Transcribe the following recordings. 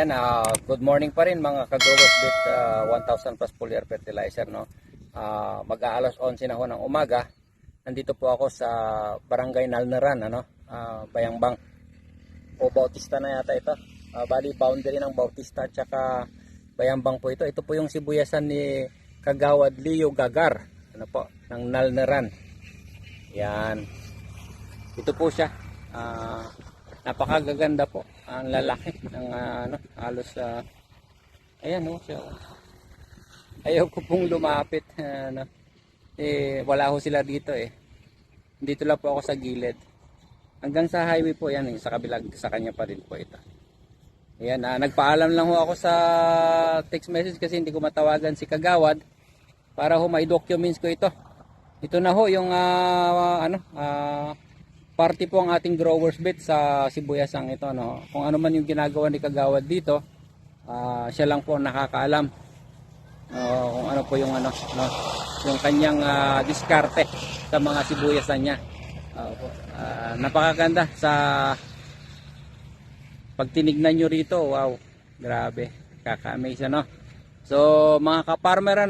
Ayan, good morning pa rin mga ka-growers with 1,000 plus foliar fertilizer, no? Mag-aalas 11 na ho ng umaga. Nandito po ako sa Barangay Nalneran, ano? Bayambang o Bautista na yata ito. Bali boundary ng Bautista at saka Bayambang po ito. Ito po yung sibuyasan ni Kagawad Leo Gagar, ano po, ng Nalneran. Yan. Ito po siya. Napakagaganda po ang lalaki ng halos ayan ho siya. Ayaw ko pong lumapit, wala ho sila dito dito lang po ako sa gilid hanggang sa highway po yan, sa kabilang sa kanya pa rin po ito. Ayan, nagpaalam lang ho ako sa text message kasi hindi ko matawagan si Kagawad para ho may documents ko ito. Ito na ho yung party po ang ating growers bet sa sibuyasang ito, no? Kung ano man yung ginagawa ni Kagawad dito, siya lang po ang nakakaalam kung ano po yung yung kanyang diskarte sa mga sibuyasan niya. Napakaganda sa pag tinignan nyo rito. Wow, grabe, kaka-amaze, no? So mga ka-farmer,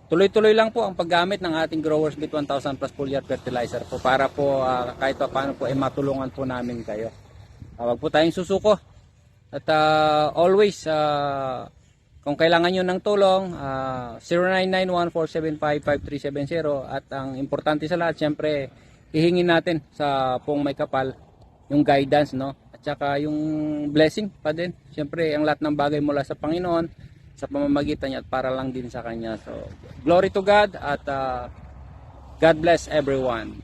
tuloy-tuloy lang po ang paggamit ng ating Growers Beat 1000 plus foliar fertilizer po para po kahit pa paano po matulungan po namin kayo. Wag po tayong susuko. At always kung kailangan nyo ng tulong, 0991-475-5370, at ang importante sa lahat, syempre hihingin natin sa pong may kapal yung guidance, no? At saka yung blessing pa din. Syempre ang lahat ng bagay mula sa Panginoon sa pamamagitan niya at para lang din sa kanya. So, glory to God at God bless everyone.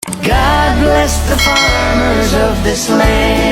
God bless the farmers of this land.